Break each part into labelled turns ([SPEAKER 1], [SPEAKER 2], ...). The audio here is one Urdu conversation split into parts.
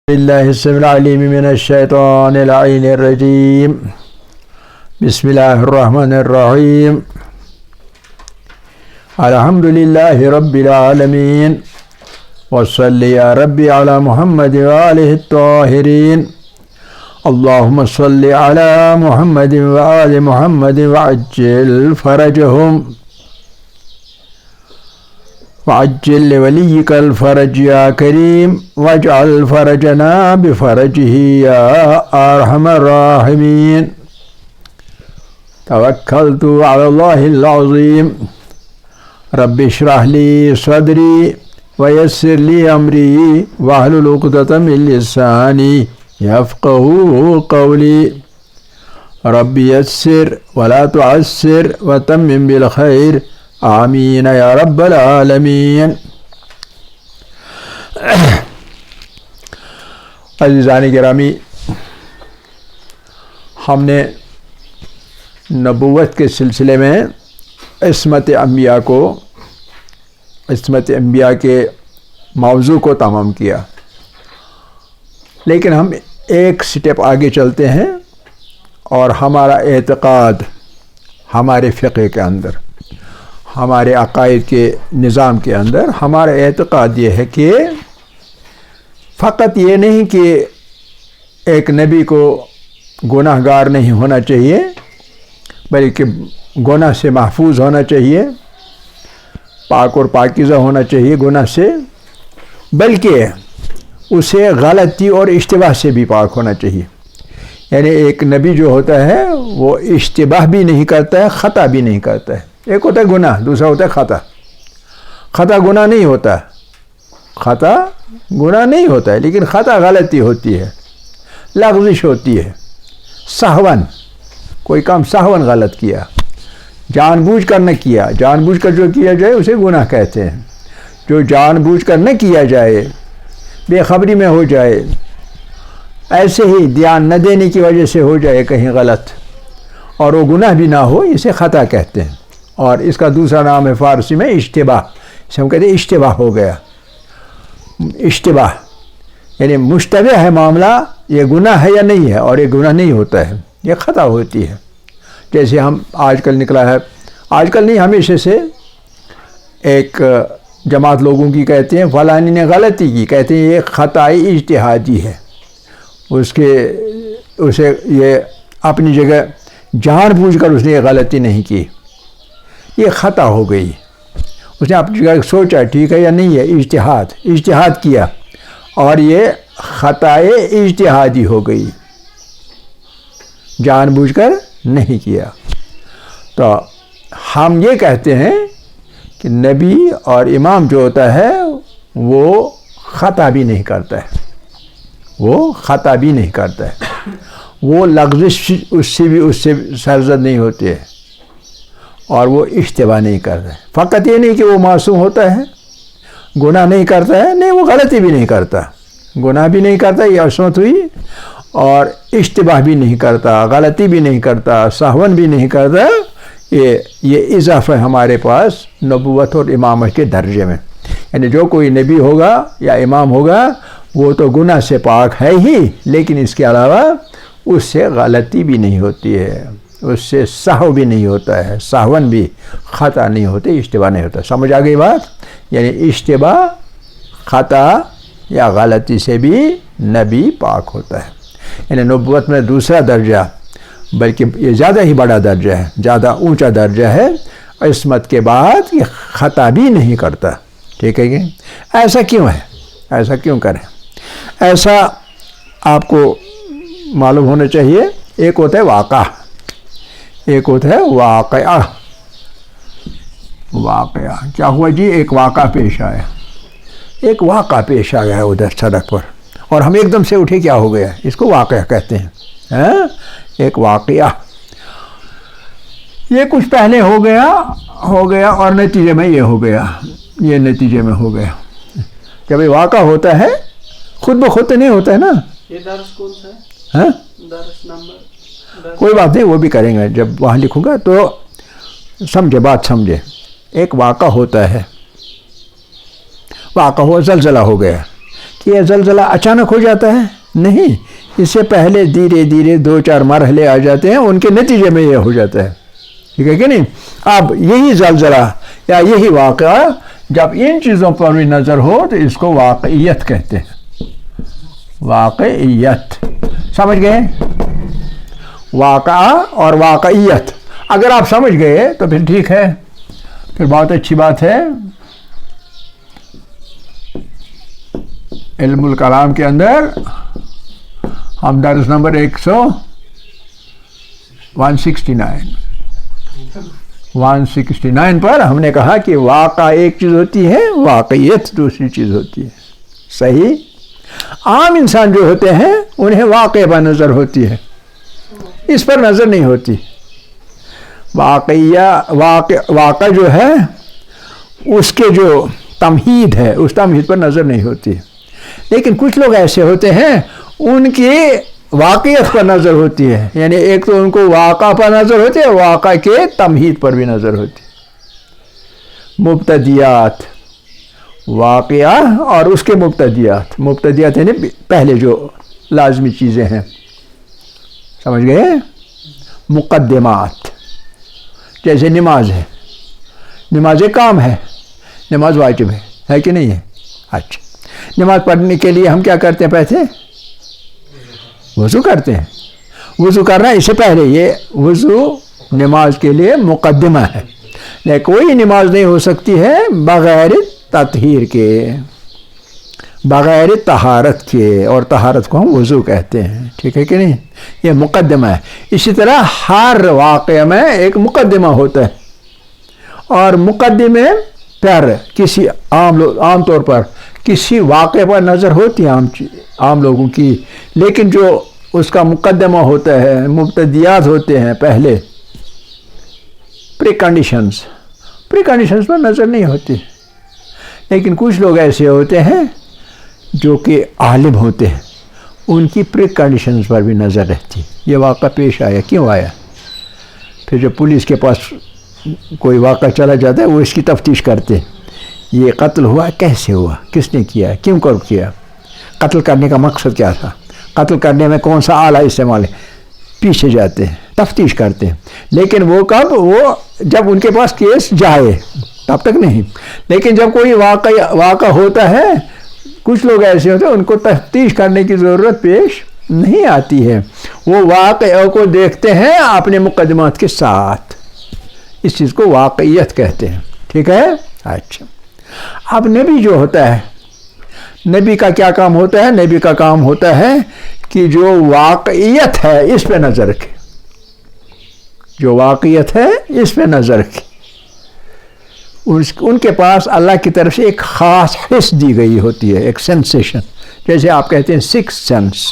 [SPEAKER 1] بالله السميع العليم من الشيطان اللعين الرجيم. بسم الله الرحمن الرحيم. الحمد لله رب العالمين. وصل يا ربي على محمد وآله الطاهرين. اللهم صل على محمد وآل محمد وعجل فرجهم وعجل لوليك الفرج يا كريم واجعل فرجنا بفرجه يا أرحم الراحمين. توكلت على الله العظيم. رب اشرح لي صدري ويسر لي أمري واحلل عقدة من لساني يفقهوا قولي. رب يسر ولا تعسر وتمم بالخير. آمین یا رب العالمین. عزیزان گرامی، ہم نے نبوت کے سلسلے میں عصمت انبیاء کے موضوع کو تمام کیا، لیکن ہم ایک سٹیپ آگے چلتے ہیں اور ہمارا اعتقاد ہمارے فقہ کے اندر، ہمارے عقائد کے نظام کے اندر ہمارا اعتقاد یہ ہے کہ فقط یہ نہیں کہ ایک نبی کو گناہ گار نہیں ہونا چاہیے، بلکہ گناہ سے محفوظ ہونا چاہیے، پاک اور پاکیزہ ہونا چاہیے گناہ سے، بلکہ اسے غلطی اور اشتباہ سے بھی پاک ہونا چاہیے. یعنی ایک نبی جو ہوتا ہے وہ اشتباہ بھی نہیں کرتا ہے، خطا بھی نہیں کرتا ہے. ایک ہوتا ہے گناہ، دوسرا ہوتا ہے خطا. خطا گناہ نہیں ہوتا، خطا گناہ نہیں ہوتا ہے، لیکن خطا غلطی ہوتی ہے، لغزش ہوتی ہے، سہون، کوئی کام سہون غلط کیا، جان بوجھ کر نہ کیا. جان بوجھ کر جو کیا جائے اسے گناہ کہتے ہیں. جو جان بوجھ کر نہ کیا جائے، بے خبری میں ہو جائے، ایسے ہی دھیان نہ دینے کی وجہ سے ہو جائے کہیں غلط اور وہ گناہ بھی نہ ہو، اسے خطا کہتے ہیں. اور اس کا دوسرا نام ہے فارسی میں اشتباہ. اسے ہم کہتے ہیں اشتباہ ہو گیا. اشتباہ یعنی مشتبہ ہے معاملہ، یہ گناہ ہے یا نہیں ہے، اور یہ گناہ نہیں ہوتا ہے، یہ خطا ہوتی ہے. جیسے ہم آج کل نکلا ہے، آج کل نہیں ہمیشہ سے، ایک جماعت لوگوں کی کہتے ہیں فلانی نے غلطی کی، کہتے ہیں یہ خطائی اجتہادی ہے. اسے یہ اپنی جگہ جان بوجھ کر اس نے یہ غلطی نہیں کی، یہ خطا ہو گئی. اس نے اپنی جگہ سوچا ٹھیک ہے یا نہیں ہے، اجتہاد کیا، اور یہ خطائے اجتہادی ہو گئی، جان بوجھ کر نہیں کیا. تو ہم یہ کہتے ہیں کہ نبی اور امام جو ہوتا ہے وہ خطا بھی نہیں کرتا ہے، وہ لغزش اس سے سرزد نہیں ہوتے ہے، اور وہ اشتباہ نہیں کرتا ہے. فقط یہ نہیں کہ وہ معصوم ہوتا ہے، گناہ نہیں کرتا ہے، نہیں وہ غلطی بھی نہیں کرتا، گناہ بھی نہیں کرتا، یہ عصمت ہوئی، اور اشتباہ بھی نہیں کرتا، غلطی بھی نہیں کرتا، سہون بھی نہیں کرتا. یہ اضافہ ہے ہمارے پاس نبوت اور امامت کے درجے میں. یعنی جو کوئی نبی ہوگا یا امام ہوگا وہ تو گناہ سے پاک ہے ہی، لیکن اس کے علاوہ اس سے غلطی بھی نہیں ہوتی ہے، اس سے سہو بھی نہیں ہوتا ہے، سہون بھی، خطا نہیں ہوتے، اشتباہ نہیں ہوتا. سمجھ آ گئی بات؟ یعنی اشتباہ، خطا یا غلطی سے بھی نبی پاک ہوتا ہے. یعنی نبوت میں دوسرا درجہ، بلکہ یہ زیادہ ہی بڑا درجہ ہے، زیادہ اونچا درجہ ہے عصمت کے بعد، یہ خطا بھی نہیں کرتا. ٹھیک ہے کہ ایسا کیوں ہے؟ ایسا کیوں کریں؟ ایسا آپ کو معلوم ہونا چاہیے. ایک ہوتا ہے واقعہ، ایک ہوتا ہے واقعہ. کیا ہوا جی؟ ایک واقعہ پیش آیا، ادھر سڑک پر، اور ہم ایک دم سے اٹھے، کیا ہو گیا؟ اس کو واقعہ کہتے ہیں. ایک واقعہ، یہ کچھ پہلے ہو گیا اور نتیجے میں یہ ہو گیا، یہ نتیجے میں ہو گیا. جب یہ واقعہ ہوتا ہے خود بخود تو نہیں ہوتا ہے نا.
[SPEAKER 2] یہ درس کون سا ہے؟ درس نمبر؟
[SPEAKER 1] کوئی بات نہیں، وہ بھی کریں گے جب وہاں لکھوں گا تو سمجھے، بات سمجھے. ایک واقعہ ہوتا ہے، واقعہ ہوا زلزلہ ہو گیا. یہ زلزلہ اچانک ہو جاتا ہے؟ نہیں، اس سے پہلے دھیرے دھیرے 2-4 مرحلے آ جاتے ہیں، ان کے نتیجے میں یہ ہو جاتا ہے، ٹھیک ہے کہ نہیں؟ اب یہی زلزلہ یا یہی واقعہ جب ان چیزوں پر بھی نظر ہو تو اس کو واقعیت کہتے ہیں، واقعیت، سمجھ گئے؟ واقعہ اور واقعیت اگر آپ سمجھ گئے تو پھر ٹھیک ہے، پھر بہت اچھی بات ہے۔ علم الکلام کے اندر ہم درس نمبر 169 پر ہم نے کہا کہ واقع ایک چیز ہوتی ہے، واقعیت دوسری چیز ہوتی ہے، صحیح؟ عام انسان جو ہوتے ہیں انہیں واقع پر نظر ہوتی ہے، اس پر نظر نہیں ہوتی۔ واقع جو ہے اس کے جو تمہید ہے اس تمہید پر نظر نہیں ہوتی، لیکن کچھ لوگ ایسے ہوتے ہیں ان کی واقعیت پر نظر ہوتی ہے، یعنی ایک تو ان کو واقع پر نظر ہوتی ہے، واقع کے تمہید پر بھی نظر ہوتی ہے۔ مبتدیات، واقعہ اور اس کے مبتدیات یعنی پہلے جو لازمی چیزیں ہیں، سمجھ گئے؟ مقدمات، جیسے نماز ہے، نماز ایک کام ہے، نماز واجب ہے کہ نہیں ہے؟ اچھا، نماز پڑھنے کے لیے ہم کیا کرتے ہیں؟ پہلے وضو کرتے ہیں، وضو کرنا اس سے پہلے، یہ وضو نماز کے لیے مقدمہ ہے، لیکن کوئی نماز نہیں ہو سکتی ہے بغیر تطہیر کے، بغیر طہارت کے، اور طہارت کو ہم وضو کہتے ہیں، ٹھیک ہے کہ نہیں؟ یہ مقدمہ ہے۔ اسی طرح ہر واقعہ میں ایک مقدمہ ہوتا ہے، اور مقدمے پر کسی عام طور پر کسی واقعے پر نظر ہوتی ہے عام لوگوں کی، لیکن جو اس کا مقدمہ ہوتا ہے، مبتدیات ہوتے ہیں پہلے، پری کنڈیشنز پر نظر نہیں ہوتی۔ لیکن کچھ لوگ ایسے ہوتے ہیں جو کہ عالم ہوتے ہیں، ان کی پری کنڈیشنز پر بھی نظر رہتی، یہ واقعہ پیش آیا، کیوں آیا؟ پھر جب پولیس کے پاس کوئی واقعہ چلا جاتا ہے وہ اس کی تفتیش کرتے ہیں، یہ قتل ہوا کیسے ہوا، کس نے کیا، کیوں کر کیا، قتل کرنے کا مقصد کیا تھا، قتل کرنے میں کون سا آلہ استعمال ہے، پیچھے جاتے ہیں، تفتیش کرتے ہیں۔ لیکن وہ کب؟ وہ جب ان کے پاس کیس جائے تب تک نہیں، لیکن جب کوئی واقعہ ہوتا ہے، کچھ لوگ ایسے ہوتے ہیں ان کو تفتیش کرنے کی ضرورت پیش نہیں آتی ہے، وہ واقعہ کو دیکھتے ہیں اپنے مقدمات کے ساتھ، اس چیز کو واقعیت کہتے ہیں، ٹھیک ہے؟ اچھا، اب نبی جو ہوتا ہے، نبی کا کیا کام ہوتا ہے؟ نبی کا کام ہوتا ہے کہ جو واقعیت ہے اس پہ نظر رکھے، جو واقعیت ہے اس پہ نظر رکھے۔ ان کے پاس اللہ کی طرف سے ایک خاص حس دی گئی ہوتی ہے، ایک سینسیشن، جیسے آپ کہتے ہیں 6 سینس،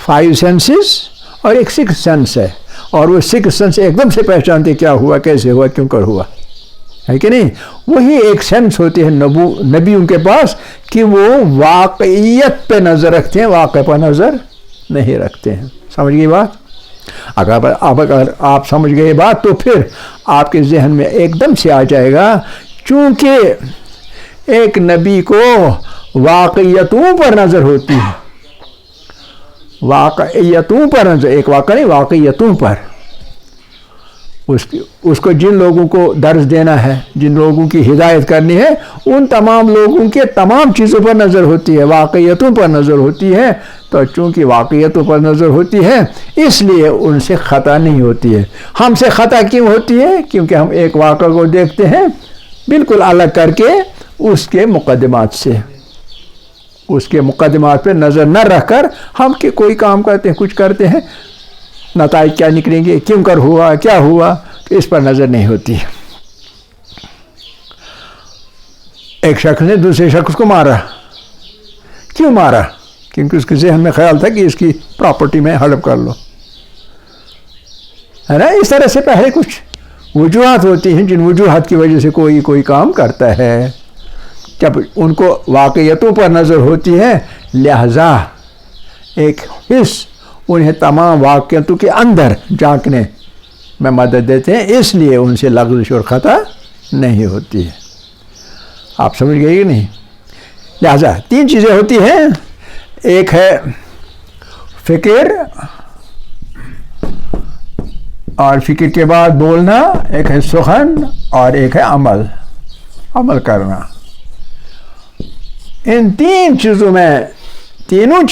[SPEAKER 1] 5 سینسز اور ایک 6 سینس ہے، اور وہ 6 سینس ایک دم سے پہچانتے کیا ہوا، کیسے ہوا، کیوں کر ہوا، ہے کہ نہیں؟ وہی ایک سینس ہوتی ہے نبیوں کے پاس کہ وہ واقعیت پہ نظر رکھتے ہیں، واقع پر نظر نہیں رکھتے ہیں۔ سمجھ گئی بات؟ اگر آپ سمجھ گئے بات تو پھر آپ کے ذہن میں ایک دم سے آ جائے گا، چونکہ ایک نبی کو واقعیتوں پر نظر ہوتی ہے، واقعیتوں پر نظر، ایک واقعہ نہیں، واقعیتوں پر، اس کو جن لوگوں کو درس دینا ہے، جن لوگوں کی ہدایت کرنی ہے، ان تمام لوگوں کے تمام چیزوں پر نظر ہوتی ہے، واقعیتوں پر نظر ہوتی ہے۔ تو چونکہ واقعیتوں پر نظر ہوتی ہے اس لیے ان سے خطا نہیں ہوتی ہے۔ ہم سے خطا کیوں ہوتی ہے؟ کیونکہ ہم ایک واقعہ کو دیکھتے ہیں بالکل الگ کر کے اس کے مقدمات سے، اس کے مقدمات پہ نظر نہ رکھ کر ہم کوئی کام کرتے ہیں، کچھ کرتے ہیں، نتائج کیا نکلیں گے، کیوں کر ہوا، کیا ہوا، تو اس پر نظر نہیں ہوتی۔ ایک شخص نے دوسرے شخص کو مارا، کیوں مارا؟ کیونکہ اس کے ذہن میں خیال تھا کہ اس کی پراپرٹی میں ہڑپ کر لو، ہے نا؟ اس طرح سے پہلے کچھ وجوہات ہوتی ہیں جن وجوہات کی وجہ سے کوئی کام کرتا ہے، جب ان کو واقعیتوں پر نظر ہوتی ہے لہذا ایک حص انہیں تمام واقعیتوں کے اندر جھانکنے میں مدد دیتے ہیں، اس لیے ان سے لغزش اور خطا نہیں ہوتی ہے۔ آپ سمجھ گئے کہ نہیں؟ لہذا 3 چیزیں ہوتی ہیں، ایک ہے فکر، اور فکر کے بعد بولنا، ایک ہے سخن، اور ایک ہے عمل کرنا۔ ان 3 چیزوں میں، تینوں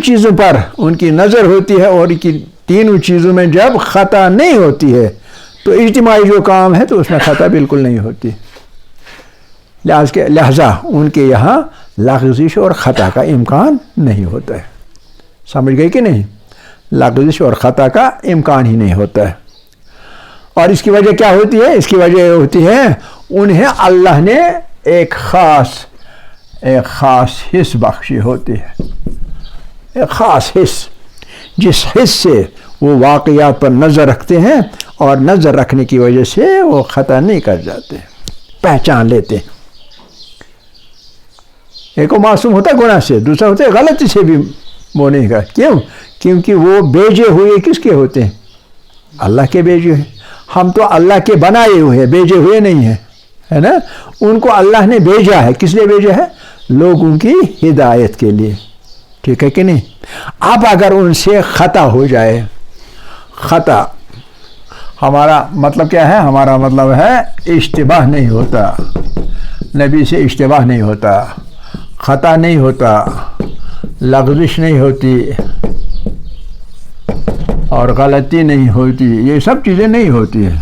[SPEAKER 1] چیزوں پر ان کی نظر ہوتی ہے، اور تینوں چیزوں میں جب خطا نہیں ہوتی ہے تو اجتماعی جو کام ہے تو اس میں خطا بالکل نہیں ہوتی، لہذا ان کے یہاں لغزش اور خطا کا امکان نہیں ہوتا ہے۔ سمجھ گئے کہ نہیں؟ لغزش اور خطا کا امکان ہی نہیں ہوتا ہے۔ اور اس کی وجہ کیا ہوتی ہے؟ اس کی وجہ ہوتی ہے انہیں اللہ نے ایک خاص حس بخشی ہوتی ہے، ایک خاص حس، جس حس سے وہ واقعات پر نظر رکھتے ہیں، اور نظر رکھنے کی وجہ سے وہ خطا نہیں کر جاتے، پہچان لیتے ہیں۔ ایک وہ معصوم ہوتا ہے گناہ سے، دوسرا ہوتا ہے غلطی سے بھی وہ نہیں کر، کیوں؟ کیونکہ وہ بھیجے ہوئے کس کے ہوتے ہیں؟ اللہ کے بھیجے ہوئے۔ ہم تو اللہ کے بنائے ہوئے ہیں، بھیجے ہوئے نہیں ہیں، ہے نا؟ ان کو اللہ نے بھیجا ہے، کس لیے بھیجا ہے؟ لوگوں کی ہدایت کے لیے، ٹھیک ہے کہ نہیں؟ اب اگر ان سے خطا ہو جائے، خطا ہمارا مطلب کیا ہے؟ ہمارا مطلب ہے اشتباہ نہیں ہوتا، نبی سے اشتباہ نہیں ہوتا، خطا نہیں ہوتا، لغزش نہیں ہوتی، اور غلطی نہیں ہوتی، یہ سب چیزیں نہیں ہوتی ہیں۔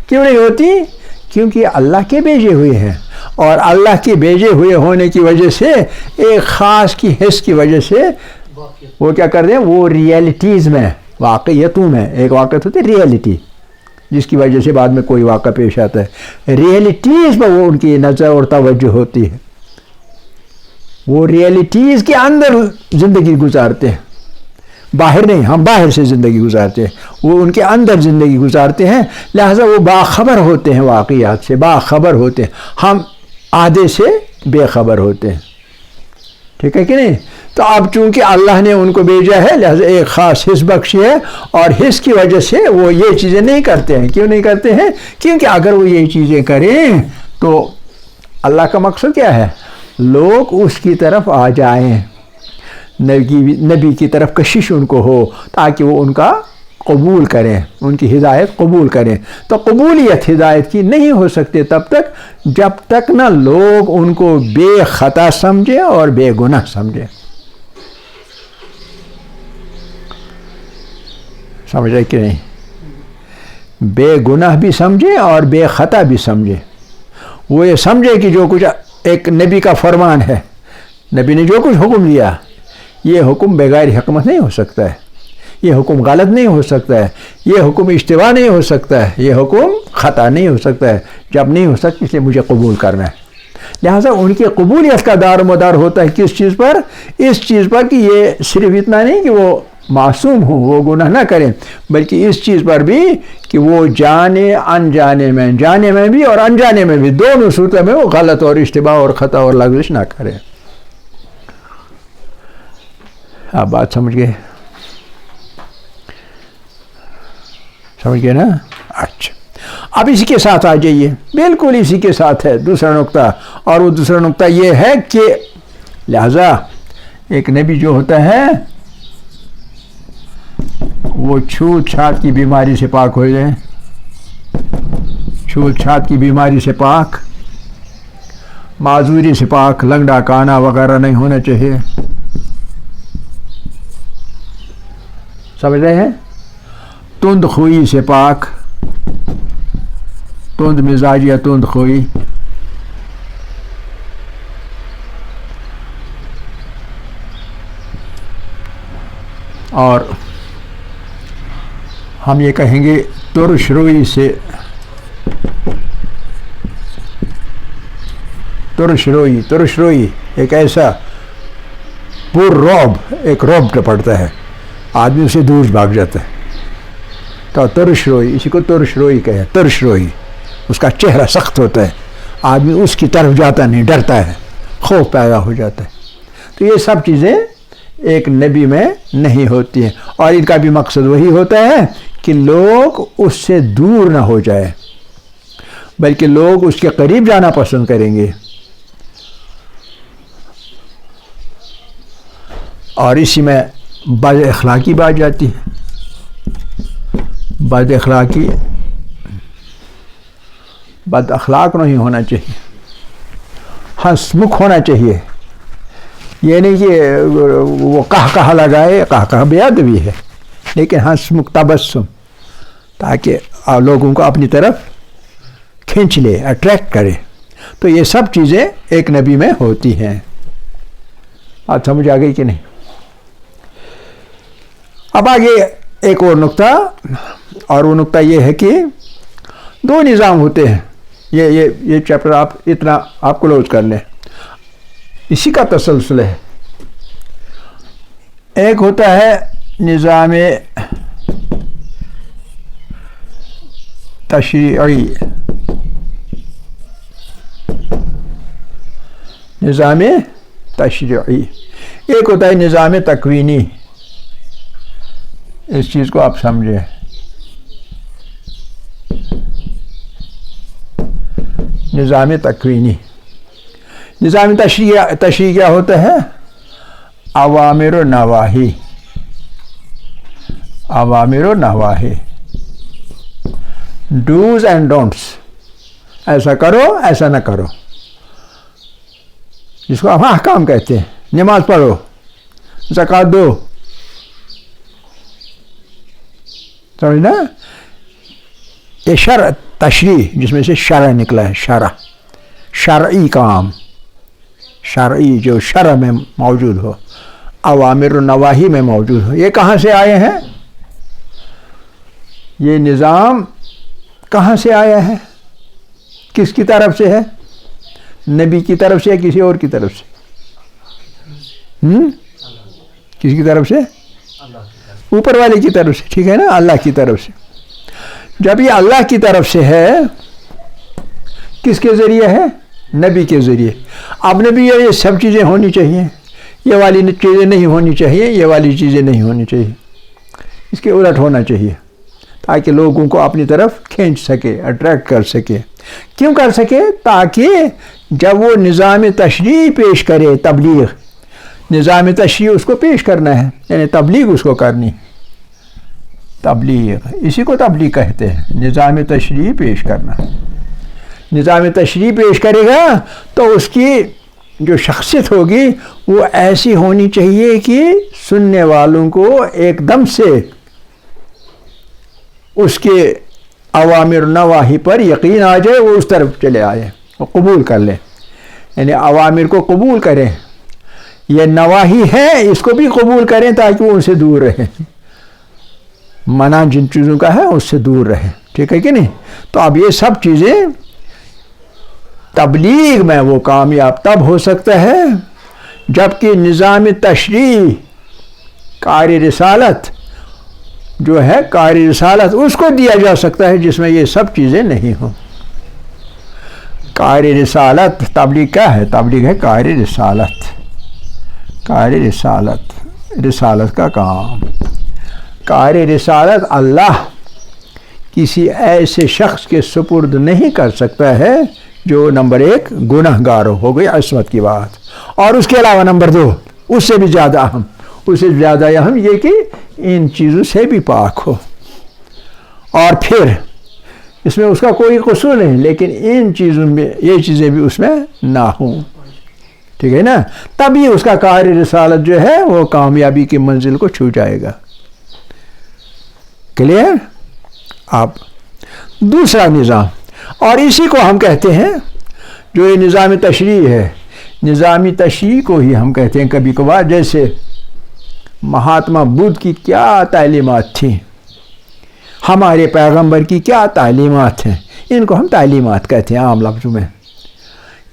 [SPEAKER 1] کیوں نہیں ہوتی؟ کیونکہ اللہ کے بھیجے ہوئے ہیں، اور اللہ کے بھیجے ہوئے ہونے کی وجہ سے ایک خاص کی حس کی وجہ سے وہ کیا کر رہے ہیں؟ وہ ریئلٹیز میں، واقعیتوں میں، ایک واقعیت ہوتی ہے ریئلٹی، جس کی وجہ سے بعد میں کوئی واقعہ پیش آتا ہے، ریئلٹیز میں وہ ان کی نظر اور توجہ ہوتی ہے، وہ ریئلٹیز کے اندر زندگی گزارتے ہیں، باہر نہیں، ہم باہر سے زندگی گزارتے ہیں، وہ ان کے اندر زندگی گزارتے ہیں، لہذا وہ باخبر ہوتے ہیں، واقعات سے باخبر ہوتے ہیں، ہم آدھے سے بے خبر ہوتے ہیں، ٹھیک ہے کہ نہیں؟ تو اب چونکہ اللہ نے ان کو بھیجا ہے، لہذا ایک خاص حس بخشی ہے، اور حس کی وجہ سے وہ یہ چیزیں نہیں کرتے ہیں۔ کیوں نہیں کرتے ہیں؟ کیونکہ اگر وہ یہ چیزیں کریں تو اللہ کا مقصد کیا ہے؟ لوگ اس کی طرف آ جائیں، نبی کی طرف کشش ان کو ہو، تاکہ وہ ان کا قبول کریں، ان کی ہدایت قبول کریں۔ تو قبولیت ہدایت کی نہیں ہو سکتے تب تک جب تک نہ لوگ ان کو بے خطا سمجھیں اور بے گناہ سمجھیں۔ سمجھ رہے کہ نہیں؟ بے گناہ بھی سمجھیں اور بے خطا بھی سمجھیں۔ وہ یہ سمجھے کہ جو کچھ ایک نبی کا فرمان ہے، نبی نے جو کچھ حکم دیا، یہ حکم بغیر حکمت نہیں ہو سکتا ہے، یہ حکم غلط نہیں ہو سکتا ہے، یہ حکم اشتباہ نہیں ہو سکتا ہے، یہ حکم خطا نہیں ہو سکتا ہے۔ جب نہیں ہو سکتا اس لیے مجھے قبول کرنا ہے۔ لہٰذا ان کی قبولیت کا دار و مدار ہوتا ہے کس چیز پر؟ اس چیز پر کہ یہ صرف اتنا نہیں کہ وہ معصوم ہوں، وہ گناہ نہ کریں، بلکہ اس چیز پر بھی کہ وہ جانے انجانے میں، جانے میں بھی اور انجانے میں بھی، دونوں صورتوں میں وہ غلط اور اشتباہ اور خطا اور لغزش نہ کریں۔ آپ بات سمجھ گئے؟ سمجھ گئے نا؟ اچھا، اب اسی کے ساتھ آ جائیے، بالکل اسی کے ساتھ ہے دوسرا نقطہ، اور وہ دوسرا نقطہ یہ ہے کہ لہذا ایک نبی جو ہوتا ہے وہ چھوت چھات کی بیماری سے پاک ہو جائے، چھوت چھات کی بیماری سے پاک، معذوری سے پاک، لنگڑا کانا وغیرہ نہیں ہونا چاہیے، سمجھ رہے ہیں؟ تند خوئی سے پاک، تند مزاج یا تند خوئی، اور ہم یہ کہیں گے ترش روئی سے، ترش روئی ایک ایسا پر رعب، ایک رعب پڑتا ہے، آدمی اسے دور بھاگ جاتا ہے، تو ترش روئی، اسی کو ترش روئی کہے، ترش روئی، اس کا چہرہ سخت ہوتا ہے، آدمی اس کی طرف جاتا نہیں، ڈرتا ہے، خوف پیدا ہو جاتا ہے۔ تو یہ سب چیزیں ایک نبی میں نہیں ہوتی ہیں، اور ان کا بھی مقصد وہی ہوتا ہے کہ لوگ اس سے دور نہ ہو جائے، بلکہ لوگ اس کے قریب جانا پسند کریں گے. اور اسی میں بد اخلاقی بات جاتی ہے. بد اخلاق نہیں ہونا چاہیے، ہنس مکھ ہونا چاہیے. یہ نہیں کہ وہ کہا لگائے، کہا بے ادبی ہے، لیکن ہنس مکھ تبسم، تاکہ لوگوں کو اپنی طرف کھینچ لے، اٹریکٹ کرے. تو یہ سب چیزیں ایک نبی میں ہوتی ہیں. بات سمجھ آ گئی کہ نہیں؟ اب آگے ایک اور نقطہ، اور وہ نقطہ یہ ہے کہ دو نظام ہوتے ہیں. یہ چیپٹر آپ اتنا آپ کلوز کر لیں، اسی کا تسلسل ہے. ایک ہوتا ہے نظام تشریعی، نظام تشریعی. ایک ہوتا ہے نظام تکوینی. اس چیز کو آپ سمجھیں. نظام تکوینی، نظام تشریع کیا ہوتا ہے؟ اوامر و نواہی. اوامر و نواہی، ڈوز اینڈ ڈونٹس. ایسا کرو، ایسا نہ کرو، جس کو آپ احکام کہتے ہیں. نماز پڑھو، زکوٰۃ دو، سمجھنا؟ یہ شرع تشریع، جس میں سے شرع نکلا ہے. شرعی کام، شرعی جو شرع میں موجود ہو، اوامر و نواہی میں موجود ہو. یہ کہاں سے آئے ہیں؟ یہ نظام کہاں سے آیا ہے؟ کس کی طرف سے ہے؟ نبی کی طرف سے یا کسی اور کی طرف سے؟ کس کی طرف سے؟ اوپر والے کی طرف سے. ٹھیک ہے نا؟ اللہ کی طرف سے. جب یہ اللہ کی طرف سے ہے، کس کے ذریعے ہے؟ نبی کے ذریعے. اب نبی یہ سب چیزیں ہونی چاہیے، یہ والی چیزیں نہیں ہونی چاہیے، یہ والی چیزیں نہیں ہونی چاہیے. اس کے الٹ ہونا چاہیے، تاکہ لوگوں کو اپنی طرف کھینچ سکے، اٹریکٹ کر سکے. کیوں کر سکے؟ تاکہ جب وہ نظام تشریع پیش کرے، تبلیغ، نظام تشریع اس کو پیش کرنا ہے، یعنی تبلیغ اس کو کرنی. تبلیغ، اسی کو تبلیغ کہتے ہیں، نظام تشریع پیش کرنا. نظام تشریع پیش کرے گا تو اس کی جو شخصیت ہوگی وہ ایسی ہونی چاہیے کہ سننے والوں کو ایک دم سے اس کے اوامر نواہی پر یقین آ جائے، وہ اس طرف چلے آئے، وہ قبول کر لیں. یعنی اوامر کو قبول کریں، یہ نواہی ہے اس کو بھی قبول کریں، تاکہ وہ ان سے دور رہیں. منع جن چیزوں کا ہے اس سے دور رہیں. ٹھیک ہے کہ نہیں؟ تو اب یہ سب چیزیں تبلیغ میں وہ کامیاب تب ہو سکتا ہے جبکہ نظام تشریع، قاری رسالت جو ہے، قاری رسالت اس کو دیا جا سکتا ہے جس میں یہ سب چیزیں نہیں ہوں. قاری رسالت، تبلیغ کیا ہے؟ تبلیغ ہے قاری رسالت. قاری رسالت، رسالت کا کام. قاری رسالت اللہ کسی ایسے شخص کے سپرد نہیں کر سکتا ہے جو نمبر 1 گناہ گار ہو گئی، عصمت کی بات، اور اس کے علاوہ نمبر 2 اس سے بھی زیادہ اہم، اس سے زیادہ اہم یہ کہ ان چیزوں سے بھی پاک ہو. اور پھر اس میں اس کا کوئی قصور نہیں، لیکن ان چیزوں میں یہ چیزیں بھی اس میں نہ ہوں. ٹھیک ہے نا؟ تبھی اس کا قاری رسالت جو ہے وہ کامیابی کی منزل کو چھو جائے گا. کلیئر؟ آپ دوسرا نظام، اور اسی کو ہم کہتے ہیں جو یہ نظام تشریع ہے، نظامی تشریع کو ہی ہم کہتے ہیں کبھی کبھار. جیسے مہاتما بدھ کی کیا تعلیمات تھیں، ہمارے پیغمبر کی کیا تعلیمات ہیں، ان کو ہم تعلیمات کہتے ہیں عام لفظوں میں.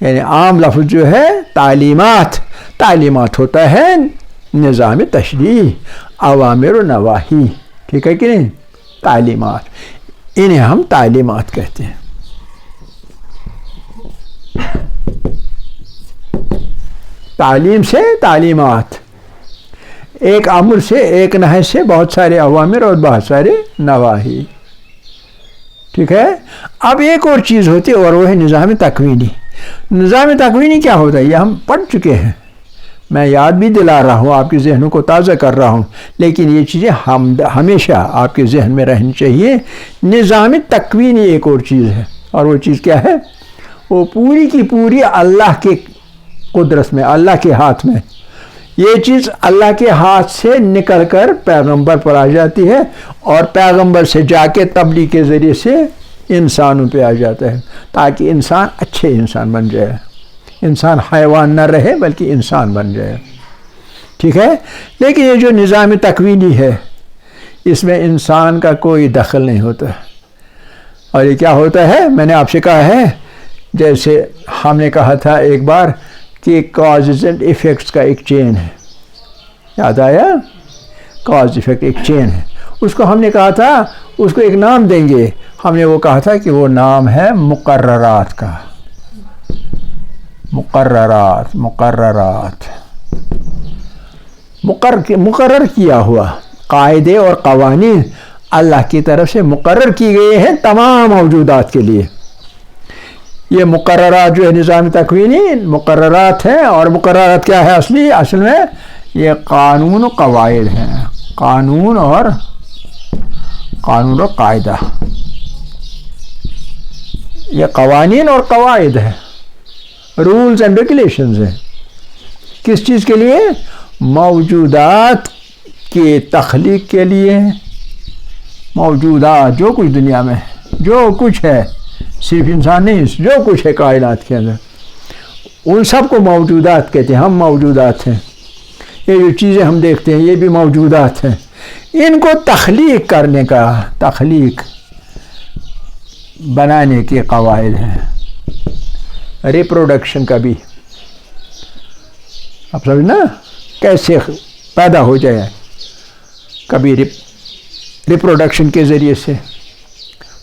[SPEAKER 1] یعنی عام لفظ جو ہے تعلیمات، تعلیمات ہوتا ہے نظام تشریع، اوامر و نواہی. ٹھیک ہے کہ نہیں؟ تعلیمات، انہیں ہم تعلیمات کہتے ہیں. تعلیم سے تعلیمات، ایک امر سے، ایک نہی سے بہت سارے اوامر اور بہت سارے نواہی. ٹھیک ہے. اب ایک اور چیز ہوتی ہے اور وہ ہے نظام تکوینی. نظام تکوینی کیا ہوتا ہے یہ ہم پڑھ چکے ہیں، میں یاد بھی دلا رہا ہوں، آپ کے ذہنوں کو تازہ کر رہا ہوں، لیکن یہ چیزیں ہمیشہ آپ کے ذہن میں رہنی چاہیے. نظام تکوینی ایک اور چیز ہے، اور وہ چیز کیا ہے؟ وہ پوری کی پوری اللہ کے قدرت میں، اللہ کے ہاتھ میں. یہ چیز اللہ کے ہاتھ سے نکل کر پیغمبر پر آ جاتی ہے، اور پیغمبر سے جا کے تبلیغ کے ذریعے سے انسانوں پہ آ جاتا ہے، تاکہ انسان اچھے انسان بن جائے، انسان حیوان نہ رہے بلکہ انسان بن جائے. ٹھیک ہے. لیکن یہ جو نظام تکوینی ہے اس میں انسان کا کوئی دخل نہیں ہوتا. اور یہ کیا ہوتا ہے؟ میں نے آپ سے کہا ہے، جیسے ہم نے کہا تھا ایک بار کہ کازز اینڈ ایفیکٹس کا ایک چین ہے. یاد آیا؟ کاز ایفیکٹ ایک چین ہے. اس کو ہم نے کہا تھا اس کو ایک نام دیں گے. ہم نے وہ کہا تھا کہ وہ نام ہے مقررات کا. مقررات مقرر کیا ہوا قاعدے اور قوانین اللہ کی طرف سے مقرر کی گئے ہیں تمام موجودات کے لیے. یہ مقررات جو ہے نظام تکوینی مقررات ہیں. اور مقررات کیا ہے اصل میں؟ یہ قانون و قواعد ہیں، قانون اور قاعدہ. یہ قوانین اور قواعد ہیں، رولز اینڈ ریگولیشنز ہیں. کس چیز کے لیے؟ موجودات کے تخلیق کے لیے. موجودات جو کچھ دنیا میں جو کچھ ہے، صرف انسان نہیں، جو کچھ ہے کائنات کے اندر، ان سب کو موجودات کہتے ہیں. ہم موجودات ہیں. یہ جو چیزیں ہم دیکھتے ہیں یہ بھی موجودات ہیں. ان کو تخلیق کرنے کا، تخلیق بنانے کے قواعد ہیں. ریپروڈکشن کا بھی اب سمجھنا کیسے پیدا ہو جائے. کبھی ریپروڈکشن کے ذریعے سے،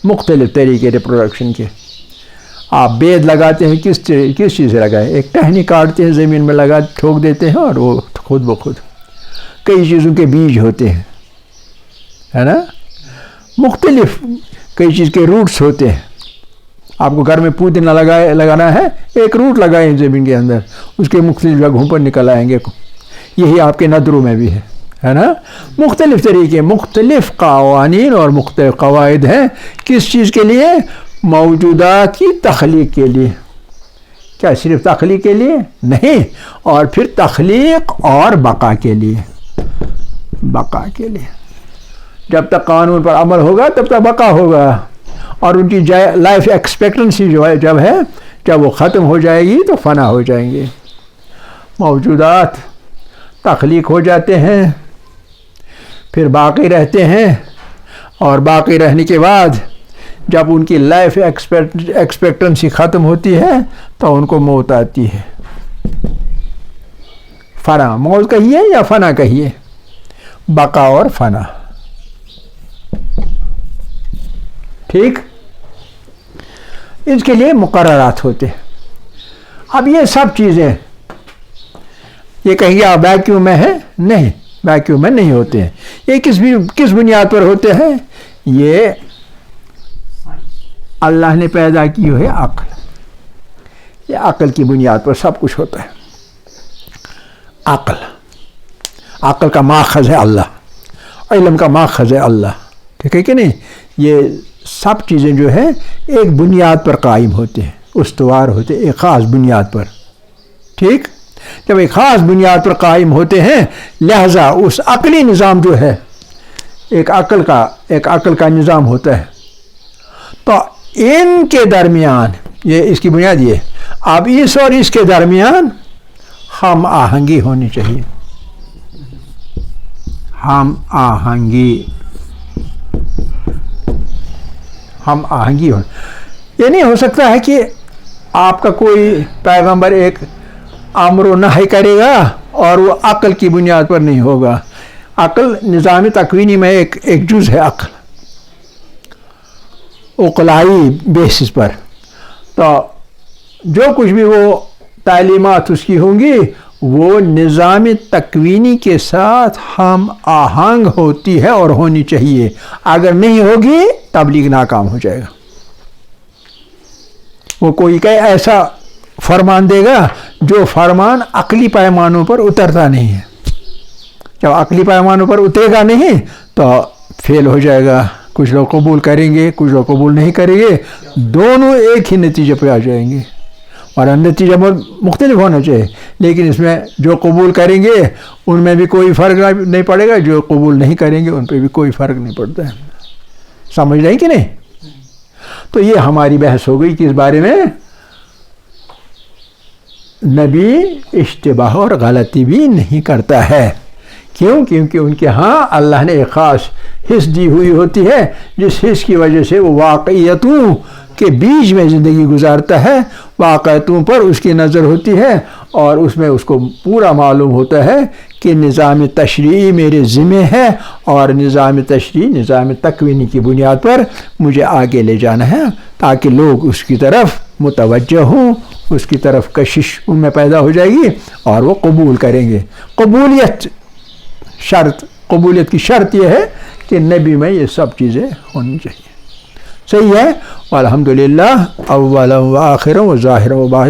[SPEAKER 1] مختلف طریقے ریپروڈکشن کے. آپ بیج لگاتے ہیں کس چیز سے لگائے؟ ایک ٹہنی کاٹتے ہیں، زمین میں لگا ٹھوک دیتے ہیں اور وہ خود بخود کئی چیزوں کے بیج ہوتے ہیں، ہے نا. مختلف کئی چیز کے روٹس ہوتے ہیں. آپ کو گھر میں پودینہ لگانا ہے، ایک روٹ لگائیں زمین کے اندر، اس کے مختلف جگہوں پر نکل آئیں گے. یہی آپ کے ندروں میں بھی ہے نا. مختلف طریقے، مختلف قوانین اور مختلف قواعد ہیں. کس چیز کے لیے؟ موجودات کی تخلیق کے لیے. کیا صرف تخلیق کے لیے؟ نہیں، اور پھر تخلیق اور بقا کے لیے. بقا کے لیے جب تک قانون پر عمل ہوگا تب تک بقا ہوگا. اور ان کی لائف ایکسپیکٹنسی جو ہے جب وہ ختم ہو جائے گی تو فنا ہو جائیں گے. موجودات تخلیق ہو جاتے ہیں، پھر باقی رہتے ہیں، اور باقی رہنے کے بعد جب ان کی لائف ایکسپیکٹنسی ختم ہوتی ہے تو ان کو موت آتی ہے. فنا، موت کہیے یا فنا کہیے، بقا اور فنا. ٹھیک. اس کے لیے مقررات ہوتے ہیں. اب یہ سب چیزیں یہ کہیں گے آپ ویکیوم میں ہے؟ نہیں، ویکیوم میں نہیں ہوتے ہیں. یہ کس بنیاد پر ہوتے ہیں؟ یہ اللہ نے پیدا کی ہوئی عقل. یہ عقل کی بنیاد پر سب کچھ ہوتا ہے. عقل کا ماخذ ہے اللہ، علم کا ماخذ ہے اللہ. ٹھیک ہے کہ نہیں؟ یہ سب چیزیں جو ہے ایک بنیاد پر قائم ہوتے ہیں، استوار ہوتے ہیں ایک خاص بنیاد پر. ٹھیک. جب ایک خاص بنیاد پر قائم ہوتے ہیں، لہذا اس عقلی نظام جو ہے ایک عقل کا نظام ہوتا ہے. تو ان کے درمیان یہ اس کی بنیاد یہ، اب اس اور اس کے درمیان ہم آہنگی ہونی چاہیے. ہم آہنگی یہ نہیں ہو سکتا ہے کہ آپ کا کوئی پیغمبر ایک امر و نہی کرے گا اور وہ عقل کی بنیاد پر نہیں ہوگا. عقل نظام تکوینی میں ایک جز ہے، عقل عقلائی بیسس پر. تو جو کچھ بھی وہ تعلیمات اس کی ہوں گی وہ نظام تکوینی کے ساتھ ہم آہنگ ہوتی ہے اور ہونی چاہیے. اگر نہیں ہوگی تبلیغ ناکام ہو جائے گا. وہ کوئی کہ ایسا فرمان دے گا جو فرمان عقلی پیمانوں پر اترتا نہیں ہے. جب عقلی پیمانوں پر اترے گا نہیں تو فیل ہو جائے گا. کچھ لوگ قبول کریں گے، کچھ لوگ قبول نہیں کریں گے، دونوں ایک ہی نتیجے پہ آ جائیں گے. اور نتیجہ مختلف ہونا چاہیے، لیکن اس میں جو قبول کریں گے ان میں بھی کوئی فرق نہیں پڑے گا، جو قبول نہیں کریں گے ان پہ بھی کوئی فرق نہیں پڑتا ہے. سمجھ رہے ہیں کہ نہیں؟ تو یہ ہماری بحث ہو گئی کس بارے میں؟ نبی اشتباہ اور غلطی بھی نہیں کرتا ہے. کیوں؟ کیونکہ ان کے ہاں اللہ نے ایک خاص حص دی ہوئی ہوتی ہے، جس حص کی وجہ سے وہ واقعیتوں کے بیچ میں زندگی گزارتا ہے. واقعیتوں پر اس کی نظر ہوتی ہے اور اس میں اس کو پورا معلوم ہوتا ہے کہ نظام تشریعی میرے ذمہ ہے اور نظام تشریعی نظام تکوینی کی بنیاد پر مجھے آگے لے جانا ہے تاکہ لوگ اس کی طرف متوجہ ہوں، اس کی طرف کشش ان میں پیدا ہو جائے گی اور وہ قبول کریں گے. قبولیت کی شرط یہ ہے کہ نبی میں یہ سب چیزیں ہونی چاہیے. صحیح ہے. والحمدللہ اولا و آخر و ظاہر و باطن.